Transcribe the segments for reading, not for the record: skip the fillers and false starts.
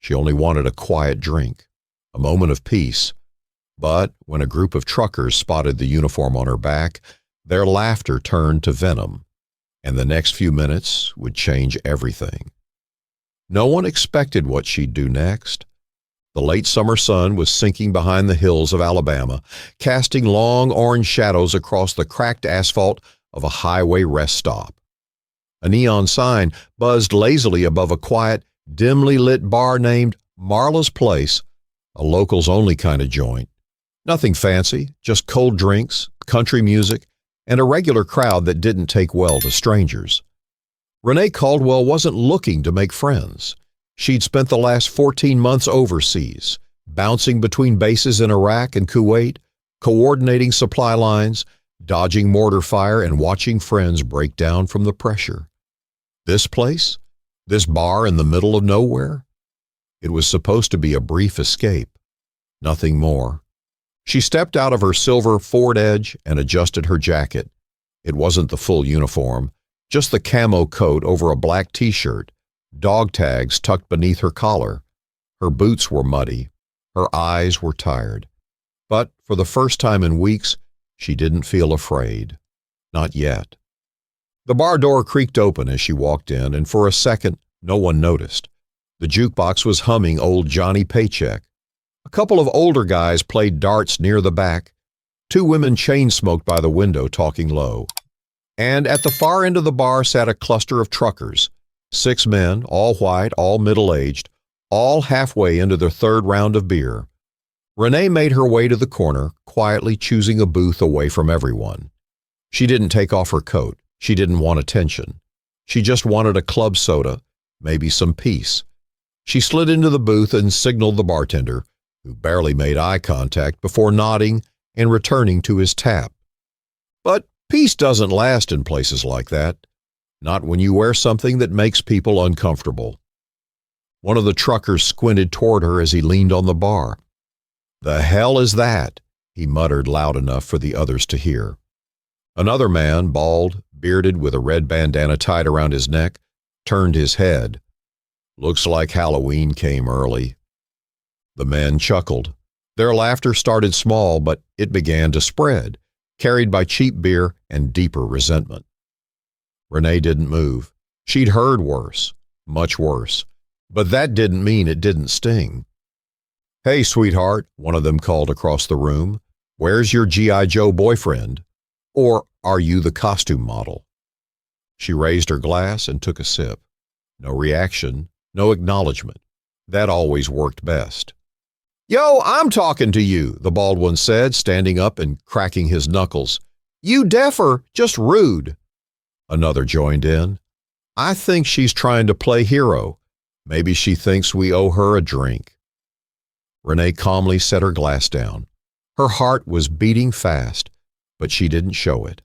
She only wanted a quiet drink, a moment of peace. But when a group of truckers spotted the uniform on her back, their laughter turned to venom, and the next few minutes would change everything. No one expected what she'd do next. The late summer sun was sinking behind the hills of Alabama, casting long orange shadows across the cracked asphalt of a highway rest stop. A neon sign buzzed lazily above a quiet, dimly lit bar named Marla's Place, a locals-only kind of joint. Nothing fancy, just cold drinks, country music, and a regular crowd that didn't take well to strangers. Renee Caldwell wasn't looking to make friends. She'd spent the last 14 months overseas, bouncing between bases in Iraq and Kuwait, coordinating supply lines, dodging mortar fire, and watching friends break down from the pressure. This place? This bar in the middle of nowhere? It was supposed to be a brief escape. Nothing more. She stepped out of her silver Ford Edge and adjusted her jacket. It wasn't the full uniform, just the camo coat over a black t-shirt, dog tags tucked beneath her collar. Her boots were muddy. Her eyes were tired. But for the first time in weeks, she didn't feel afraid. Not yet. The bar door creaked open as she walked in, and for a second, no one noticed. The jukebox was humming old Johnny Paycheck. A couple of older guys played darts near the back. Two women chain-smoked by the window, talking low. And at the far end of the bar sat a cluster of truckers. 6 men, all white, all middle-aged, all halfway into their third round of beer. Renee made her way to the corner, quietly choosing a booth away from everyone. She didn't take off her coat. She didn't want attention. She just wanted a club soda, maybe some peace. She slid into the booth and signaled the bartender, who barely made eye contact before nodding and returning to his tap. But peace doesn't last in places like that. Not when you wear something that makes people uncomfortable. One of the truckers squinted toward her as he leaned on the bar. "The hell is that?" he muttered loud enough for the others to hear. Another man, bald, bearded with a red bandana tied around his neck, turned his head. "Looks like Halloween came early." The men chuckled. Their laughter started small, but it began to spread, carried by cheap beer and deeper resentment. Renee didn't move. She'd heard worse, much worse, but that didn't mean it didn't sting. "Hey, sweetheart," one of them called across the room. "Where's your G.I. Joe boyfriend? Or are you the costume model?" She raised her glass and took a sip. No reaction, no acknowledgement. That always worked best. "Yo, I'm talking to you," the bald one said, standing up and cracking his knuckles. "You deafer, just rude." Another joined in. "I think she's trying to play hero. Maybe she thinks we owe her a drink." Renee calmly set her glass down. Her heart was beating fast, but she didn't show it.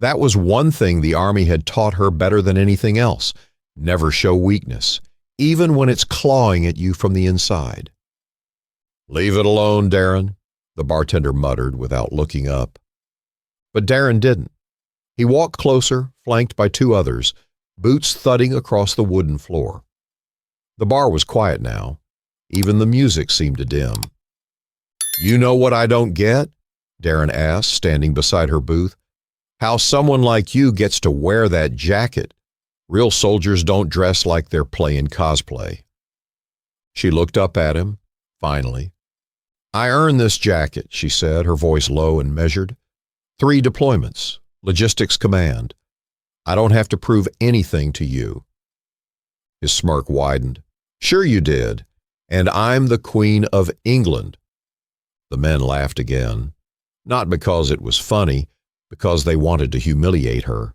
That was one thing the Army had taught her better than anything else. Never show weakness, even when it's clawing at you from the inside. "Leave it alone, Darren," the bartender muttered without looking up. But Darren didn't. He walked closer, flanked by 2 others, boots thudding across the wooden floor. The bar was quiet now. Even the music seemed to dim. "You know what I don't get?" Darren asked, standing beside her booth. "How someone like you gets to wear that jacket. Real soldiers don't dress like they're playing cosplay." She looked up at him, finally. "I earned this jacket," she said, her voice low and measured. 3 deployments, logistics command. I don't have to prove anything to you." His smirk widened. "Sure you did. And I'm the Queen of England." The men laughed again. Not because it was funny, because they wanted to humiliate her.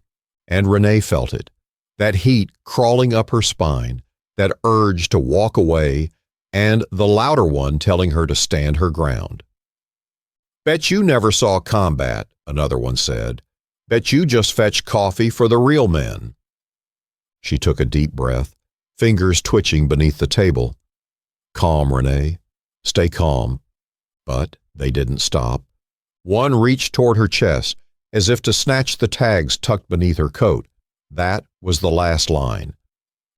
And Renee felt it. That heat crawling up her spine, that urge to walk away, and the louder one telling her to stand her ground. "Bet you never saw combat," another one said. "Bet you just fetch coffee for the real men." She took a deep breath, fingers twitching beneath the table. "Calm, Renee. Stay calm." But they didn't stop. One reached toward her chest, as if to snatch the tags tucked beneath her coat. That was the last line.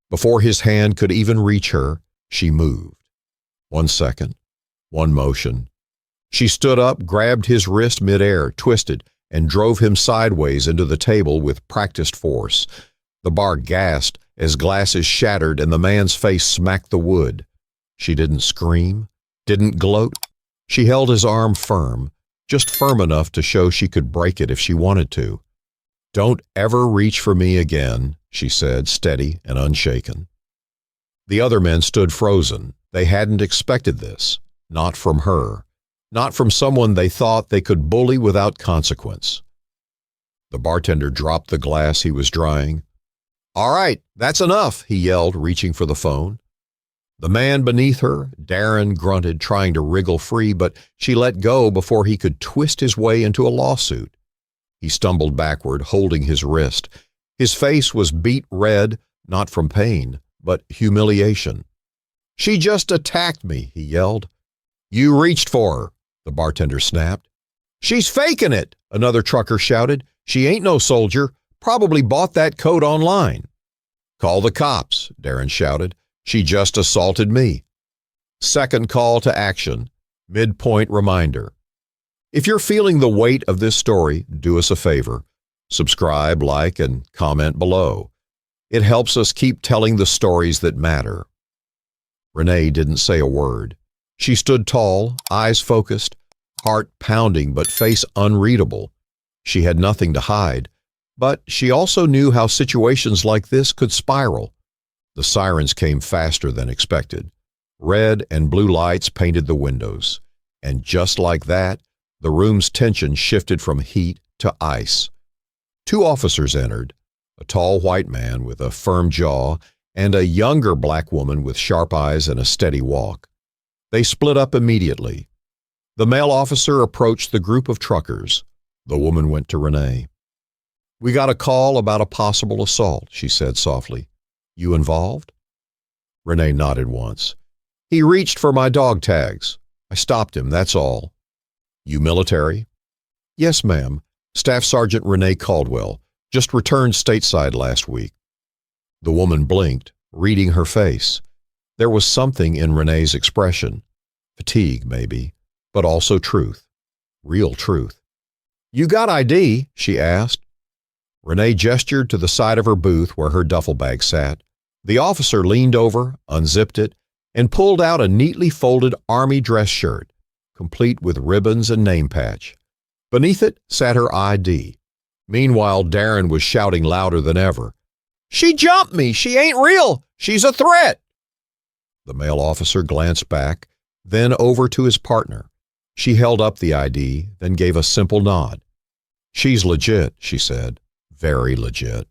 Before his hand could even reach her, She moved. 1 second, one motion. She stood up, grabbed his wrist midair, twisted, and drove him sideways into the table with practiced force. The bar gasped as glasses shattered and the man's face smacked the wood. She didn't scream, didn't gloat. She held his arm firm, just firm enough to show she could break it if she wanted to. "Don't ever reach for me again," she said, steady and unshaken. The other men stood frozen. They hadn't expected this. Not from her. Not from someone they thought they could bully without consequence. The bartender dropped the glass he was drying. "All right, that's enough," he yelled, reaching for the phone. The man beneath her, Darren, grunted, trying to wriggle free, but she let go before he could twist his way into a lawsuit. He stumbled backward, holding his wrist. His face was beet red, not from pain, but humiliation. "She just attacked me," he yelled. "You reached for her," the bartender snapped. "She's faking it," another trucker shouted. "She ain't no soldier. Probably bought that coat online." "Call the cops," Darren shouted. "She just assaulted me." Second call to action. Midpoint reminder. If you're feeling the weight of this story, do us a favor. Subscribe, like, and comment below. It helps us keep telling the stories that matter. Renee didn't say a word. She stood tall, eyes focused, heart pounding but face unreadable. She had nothing to hide, but she also knew how situations like this could spiral. The sirens came faster than expected. Red and blue lights painted the windows. And just like that, the room's tension shifted from heat to ice. 2 officers entered, a tall white man with a firm jaw and a younger black woman with sharp eyes and a steady walk. They split up immediately. The male officer approached the group of truckers. The woman went to Renee. "We got a call about a possible assault," she said softly. "You involved?" Renee nodded once. "He reached for my dog tags. I stopped him, that's all." "You military?" "Yes, ma'am. Staff Sergeant Renee Caldwell. Just returned stateside last week." The woman blinked, reading her face. There was something in Renee's expression. Fatigue, maybe, but also truth. Real truth. "You got ID?" she asked. Renee gestured to the side of her booth where her duffel bag sat. The officer leaned over, unzipped it, and pulled out a neatly folded army dress shirt, complete with ribbons and name patch. Beneath it sat her ID. Meanwhile, Darren was shouting louder than ever. "She jumped me! She ain't real! She's a threat!" The male officer glanced back, then over to his partner. She held up the ID, then gave a simple nod. "She's legit," she said. "Very legit."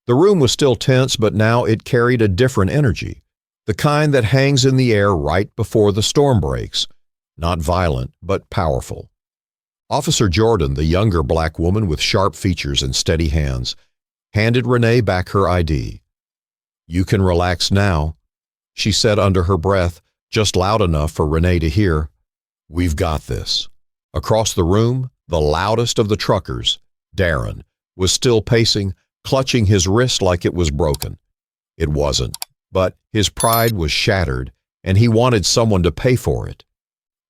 The room was still tense, but now it carried a different energy, the kind that hangs in the air right before the storm breaks. Not violent, but powerful. Officer Jordan, the younger black woman with sharp features and steady hands, handed Renee back her ID. "You can relax now," she said under her breath, just loud enough for Renee to hear. "We've got this." Across the room, the loudest of the truckers, Darren, was still pacing, clutching his wrist like it was broken. It wasn't, but his pride was shattered, and he wanted someone to pay for it.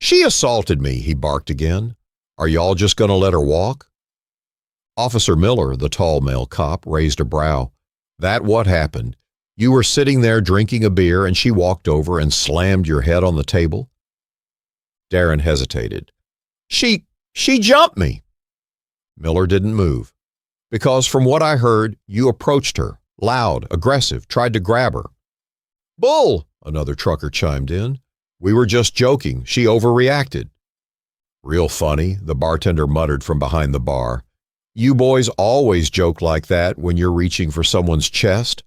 "She assaulted me," he barked again. "Are y'all just going to let her walk?" Officer Miller, the tall male cop, raised a brow. "That what happened? You were sitting there drinking a beer and she walked over and slammed your head on the table?" Darren hesitated. She jumped me." Miller didn't move. "Because from what I heard, you approached her, loud, aggressive, tried to grab her." "Bull," another trucker chimed in. "We were just joking. She overreacted." "Real funny," the bartender muttered from behind the bar. "You boys always joke like that when you're reaching for someone's chest."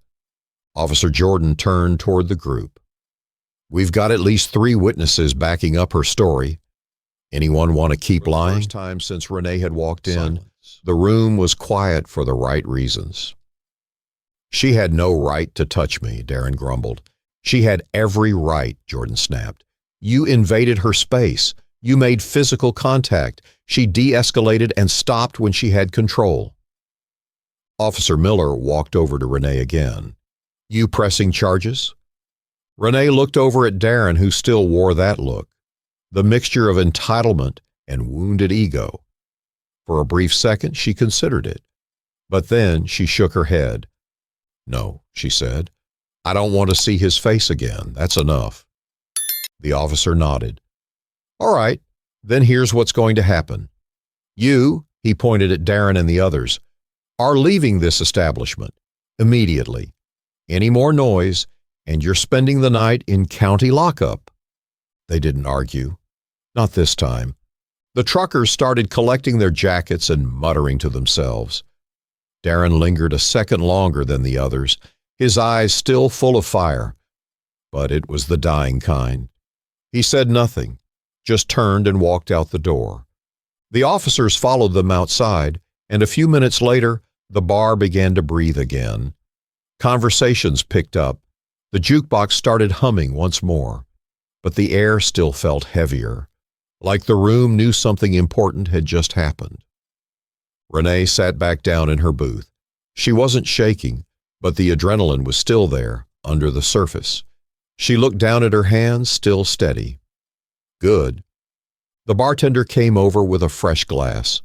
Officer Jordan turned toward the group. "We've got at least 3 witnesses backing up her story. Anyone want to keep lying?" For the first time since Renee had walked in, the room was quiet for the right reasons. "She had no right to touch me," Darren grumbled. "She had every right," Jordan snapped. "You invaded her space. You made physical contact. She de-escalated and stopped when she had control." Officer Miller walked over to Renee again. "You pressing charges?" Renee looked over at Darren, who still wore that look, the mixture of entitlement and wounded ego. For a brief second, she considered it, but then she shook her head. "No," she said. "I don't want to see his face again. That's enough." The officer nodded. "All right, then here's what's going to happen. You," he pointed at Darren and the others, "are leaving this establishment immediately. Any more noise, and you're spending the night in county lockup." They didn't argue. Not this time. The truckers started collecting their jackets and muttering to themselves. Darren lingered a second longer than the others, his eyes still full of fire, but it was the dying kind. He said nothing, just turned and walked out the door. The officers followed them outside, and a few minutes later, the bar began to breathe again. Conversations picked up. The jukebox started humming once more, but the air still felt heavier, like the room knew something important had just happened. Renee sat back down in her booth. She wasn't shaking, but the adrenaline was still there, under the surface. She looked down at her hands, still steady. "Good." The bartender came over with a fresh glass.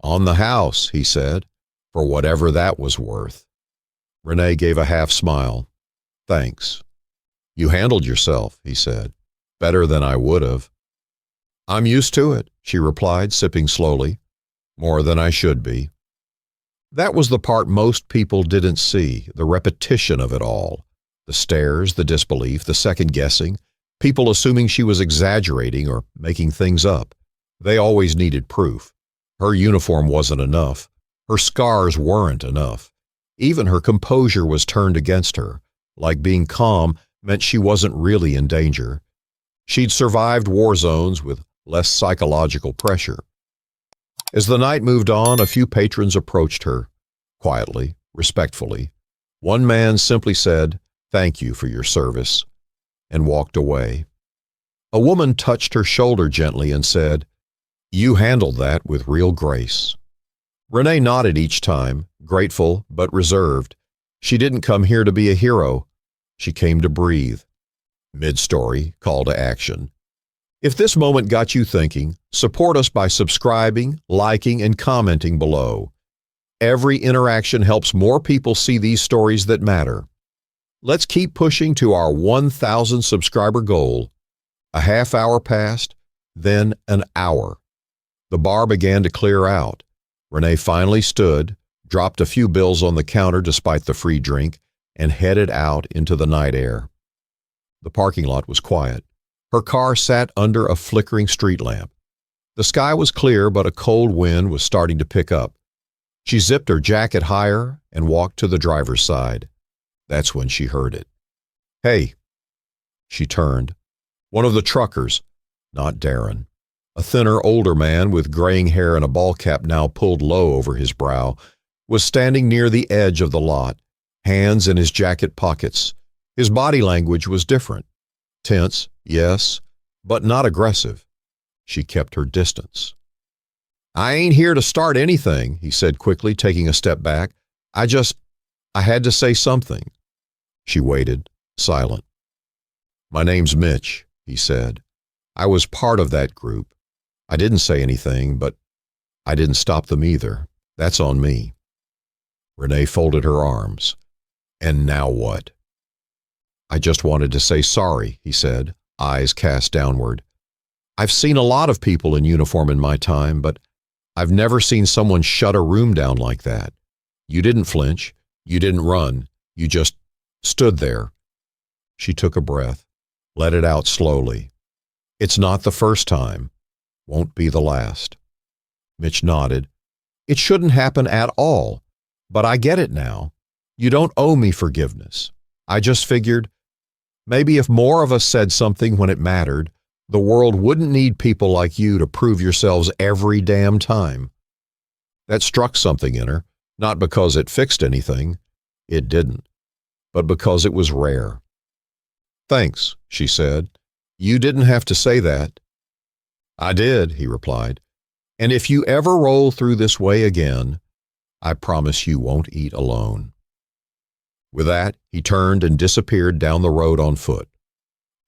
"On the house," he said, "for whatever that was worth." Renee gave a half smile. "Thanks." "You handled yourself," he said. "Better than I would have." "I'm used to it," she replied, sipping slowly. "More than I should be." That was the part most people didn't see, the repetition of it all. The stares, the disbelief, the second-guessing, people assuming she was exaggerating or making things up. They always needed proof. Her uniform wasn't enough. Her scars weren't enough. Even her composure was turned against her, like being calm meant she wasn't really in danger. She'd survived war zones with less psychological pressure. As the night moved on, a few patrons approached her, quietly, respectfully. One man simply said, "Thank you for your service," and walked away. A woman touched her shoulder gently and said, "You handled that with real grace." Renee nodded each time, grateful but reserved. She didn't come here to be a hero. She came to breathe. Mid-story, call to action. If this moment got you thinking, support us by subscribing, liking, and commenting below. Every interaction helps more people see these stories that matter. Let's keep pushing to our 1,000 subscriber goal. A half hour passed, then an hour. The bar began to clear out. Renee finally stood, dropped a few bills on the counter despite the free drink, and headed out into the night air. The parking lot was quiet. Her car sat under a flickering street lamp. The sky was clear, but a cold wind was starting to pick up. She zipped her jacket higher and walked to the driver's side. That's when she heard it. "Hey." She turned. One of the truckers, not Darren, a thinner, older man with graying hair and a ball cap now pulled low over his brow, was standing near the edge of the lot, hands in his jacket pockets. His body language was different. Tense, yes, but not aggressive. She kept her distance. "I ain't here to start anything," he said quickly, taking a step back. I had to say something." She waited, silent. "My name's Mitch," he said. "I was part of that group. I didn't say anything, but I didn't stop them either. That's on me." Renee folded her arms. "And now what?" "I just wanted to say sorry," he said, eyes cast downward. "I've seen a lot of people in uniform in my time, but I've never seen someone shut a room down like that. You didn't flinch. You didn't run. You just stood there." She took a breath, let it out slowly. "It's not the first time. Won't be the last." Mitch nodded. "It shouldn't happen at all, but I get it now. You don't owe me forgiveness. I just figured maybe if more of us said something when it mattered, the world wouldn't need people like you to prove yourselves every damn time." That struck something in her, not because it fixed anything. It didn't. But because it was rare. "Thanks," she said. "You didn't have to say that." "I did," he replied. "And if you ever roll through this way again, I promise you won't eat alone." With that, he turned and disappeared down the road on foot.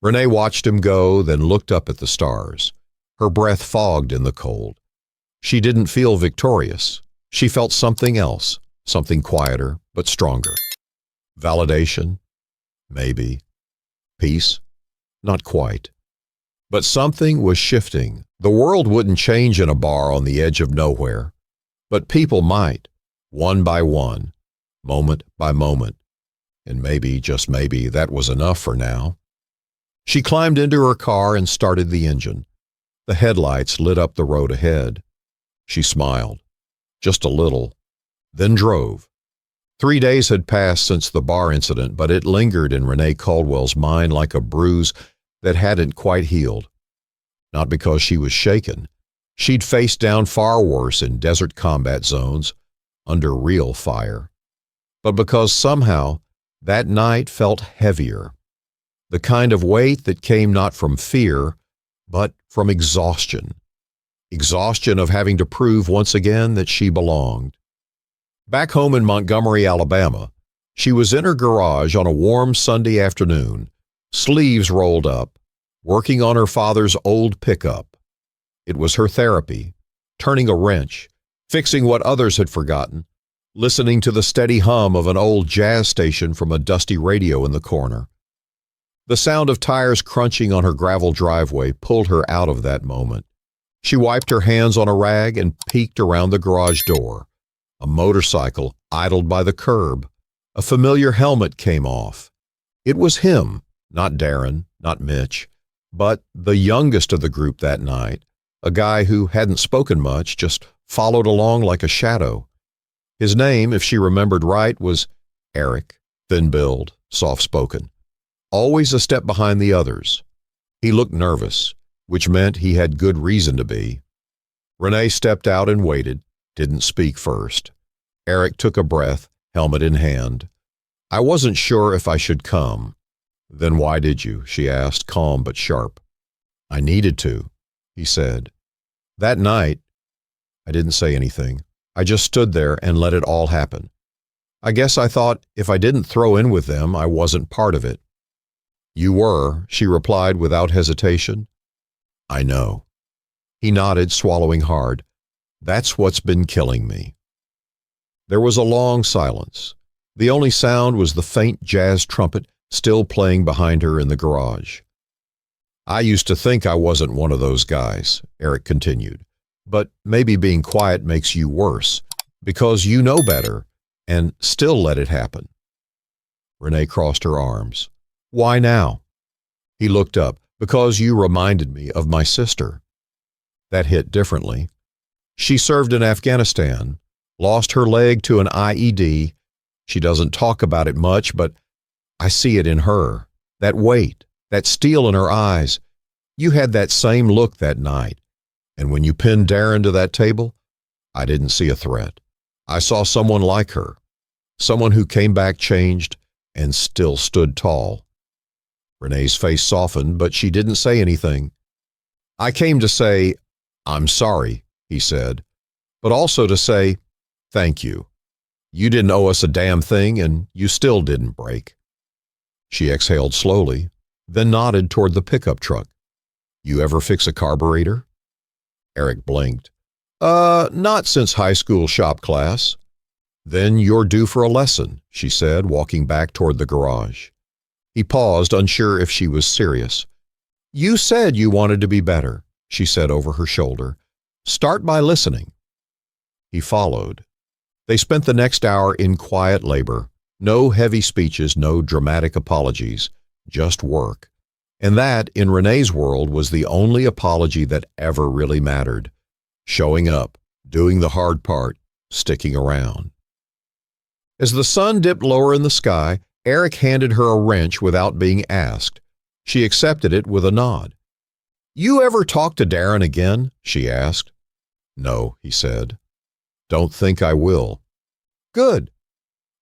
Renee watched him go, then looked up at the stars. Her breath fogged in the cold. She didn't feel victorious. She felt something else, something quieter but stronger. Validation? Maybe. Peace? Not quite. But something was shifting. The world wouldn't change in a bar on the edge of nowhere. But people might, one by one, moment by moment. And maybe, just maybe, that was enough for now. She climbed into her car and started the engine. The headlights lit up the road ahead. She smiled, just a little, then drove. 3 days had passed since the bar incident, but it lingered in Renee Caldwell's mind like a bruise that hadn't quite healed. Not because she was shaken. She'd faced down far worse in desert combat zones, under real fire. But because somehow that night felt heavier. The kind of weight that came not from fear, but from exhaustion. Exhaustion of having to prove once again that she belonged. Back home in Montgomery, Alabama, she was in her garage on a warm Sunday afternoon, sleeves rolled up, working on her father's old pickup. It was her therapy, turning a wrench, fixing what others had forgotten, listening to the steady hum of an old jazz station from a dusty radio in the corner. The sound of tires crunching on her gravel driveway pulled her out of that moment. She wiped her hands on a rag and peeked around the garage door. A motorcycle idled by the curb. A familiar helmet came off. It was him, not Darren, not Mitch, but the youngest of the group that night, a guy who hadn't spoken much, just followed along like a shadow. His name, if she remembered right, was Eric, thin-billed, soft-spoken, always a step behind the others. He looked nervous, which meant he had good reason to be. Renee stepped out and waited, didn't speak first. Eric took a breath, helmet in hand. "I wasn't sure if I should come." "Then why did you?" she asked, calm but sharp. "I needed to," he said. That night, I didn't say anything. I just stood there and let it all happen. I guess I thought if I didn't throw in with them, I wasn't part of it. "You were," she replied without hesitation. "I know." He nodded, swallowing hard. "That's what's been killing me." There was a long silence. The only sound was the faint jazz trumpet still playing behind her in the garage. "I used to think I wasn't one of those guys," Eric continued. "But maybe being quiet makes you worse, because you know better, and still let it happen." Renee crossed her arms. "Why now?" He looked up. "Because you reminded me of my sister." That hit differently. She served in Afghanistan, lost her leg to an IED. She doesn't talk about it much, but I see it in her. That weight, that steel in her eyes. You had that same look that night. And when you pinned Darren to that table, I didn't see a threat. I saw someone like her, someone who came back changed and still stood tall. Renee's face softened, but she didn't say anything. "I came to say, I'm sorry," he said, "but also to say, thank you. You didn't owe us a damn thing, and you still didn't break." She exhaled slowly, then nodded toward the pickup truck. "You ever fix a carburetor?" Eric blinked. Not since high school shop class." "Then you're due for a lesson," she said, walking back toward the garage. He paused, unsure if she was serious. "You said you wanted to be better," she said over her shoulder. "Start by listening." He followed. They spent the next hour in quiet labor. No heavy speeches, no dramatic apologies, just work. And that, in Renee's world, was the only apology that ever really mattered. Showing up, doing the hard part, sticking around. As the sun dipped lower in the sky, Eric handed her a wrench without being asked. She accepted it with a nod. "You ever talk to Darren again?" she asked. "No," he said. "Don't think I will." "Good."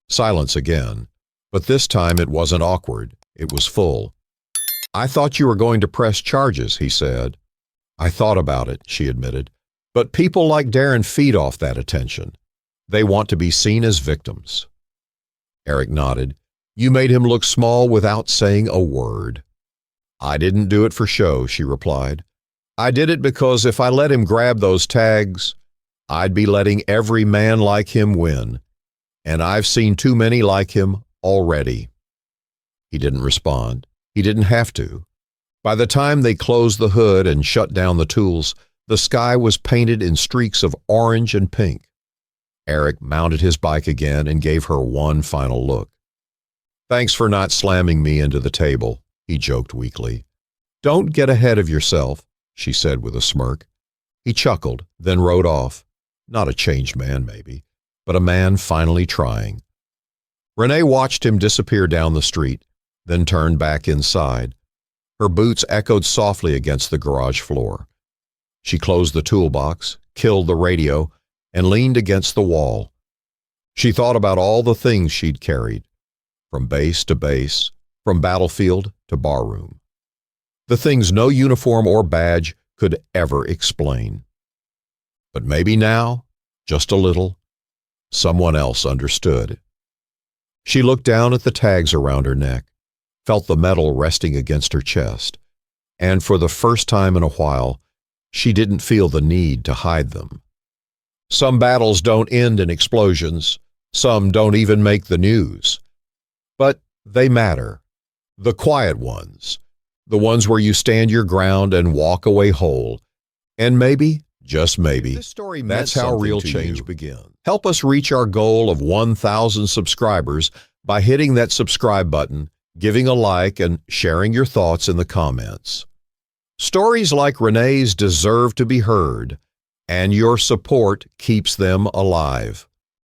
Silence again, but this time it wasn't awkward. It was full. "I thought you were going to press charges," he said. "I thought about it," she admitted. "But people like Darren feed off that attention. They want to be seen as victims." Eric nodded. "You made him look small without saying a word." I didn't do it for show, she replied. I did it because if I let him grab those tags, I'd be letting every man like him win. And I've seen too many like him already. He didn't respond. He didn't have to. By the time they closed the hood and shut down the tools, the sky was painted in streaks of orange and pink. Eric mounted his bike again and gave her one final look. Thanks for not slamming me into the table, he joked weakly. Don't get ahead of yourself, she said with a smirk. He chuckled, then rode off. Not a changed man, maybe, but a man finally trying. Renee watched him disappear down the street, then turned back inside. Her boots echoed softly against the garage floor. She closed the toolbox, killed the radio, and leaned against the wall. She thought about all the things she'd carried, from base to base, from battlefield to barroom. The things no uniform or badge could ever explain. But maybe now, just a little, someone else understood. She looked down at the tags around her neck, felt the metal resting against her chest, and for the first time in a while, she didn't feel the need to hide them. Some battles don't end in explosions. Some don't even make the news. But they matter. The quiet ones. The ones where you stand your ground and walk away whole. And maybe, just maybe, that's how real change begins. Help us reach our goal of 1,000 subscribers by hitting that subscribe button, giving a like, and sharing your thoughts in the comments. Stories like Renee's deserve to be heard, and your support keeps them alive.